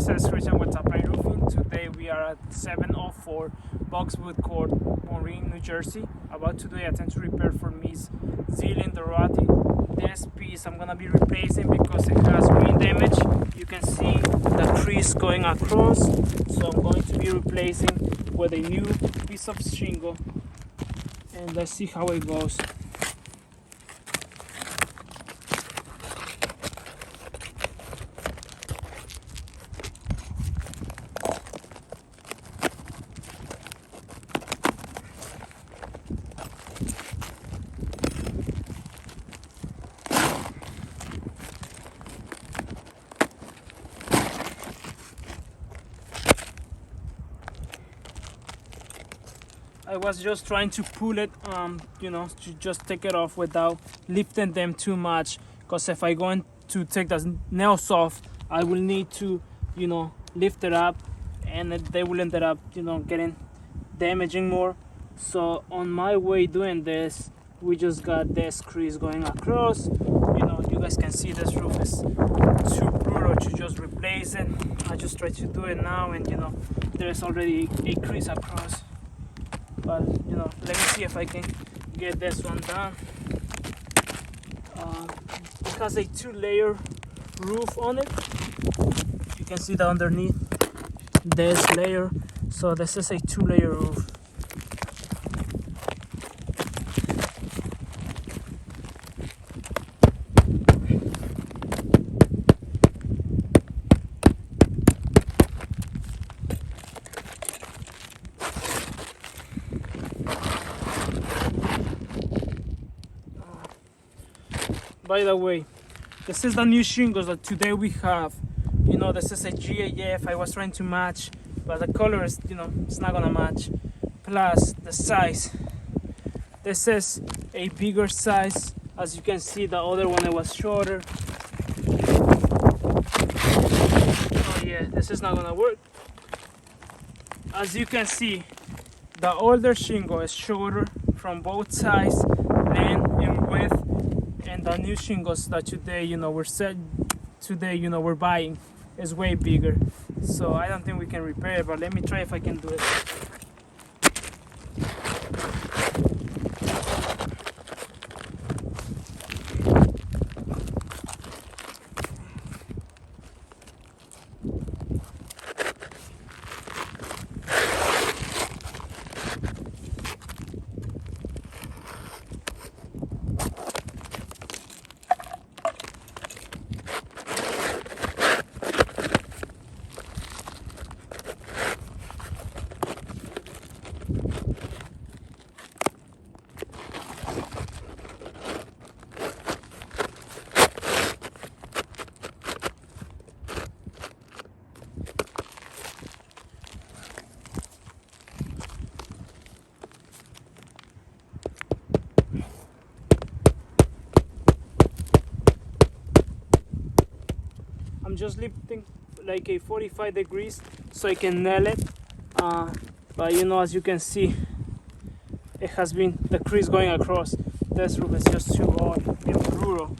this is Christian with Top Line Roofing. Today we are at 704 Boxwood Court, Maureen, New Jersey. About to do a attempt to repair for Miss Zillian Dorothy. This piece I'm gonna be replacing because it has green damage. You can see the crease going across, so I'm going to be replacing with a new piece of shingle, and let's see how it goes. I was just trying to pull it, to just take it off without lifting them too much. Because if I go to take the nails off, I will need to, lift it up, and they will end up, getting damaging more. So on my way doing this, we just got this crease going across. You guys can see this roof is too brutal to just replace it. I just try to do it now, and there's already a crease across. But let me see if I can get this one done. It has a 2-layer roof on it. You can see that underneath this layer. So this is a 2-layer roof. By the way, this is the new shingles that today we have. This is a GAF. I was trying to match, but the color is, it's not gonna match. Plus the size. This is a bigger size. As you can see, the other one it was shorter. Oh yeah, this is not gonna work. As you can see, the older shingle is shorter from both sides, length and width. And the new shingles that today, we're buying is way bigger. So I don't think we can repair it, but let me try if I can do it. I'm just lifting like a 45 degrees so I can nail it, but as you can see, it has been the crease going across. This roof is just too hard and brutal,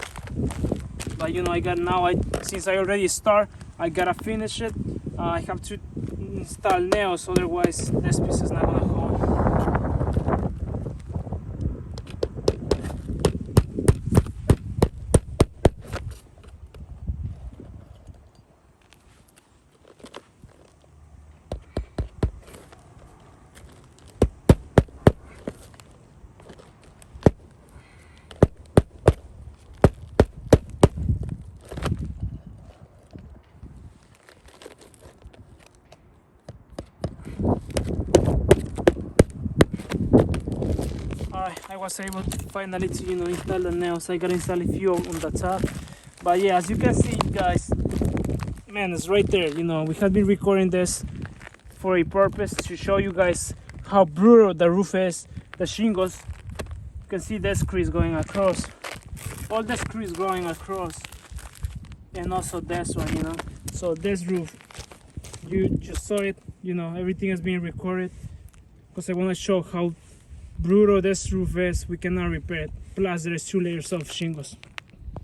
but since I already start, I gotta finish it. I have to install nails, otherwise this piece is not gonna hold. I was able to finally install the nails. I gotta install a few on the top, but yeah, as you can see, guys, man, it's right there. We have been recording this for a purpose, to show you guys how brutal the roof is. The shingles, you can see this crease going across, all this crease going across, and also this one. So this roof, you just saw it. Everything has been recorded because I want to show how brutal this roof is. We cannot repair it. Plus, there's 2 layers of shingles.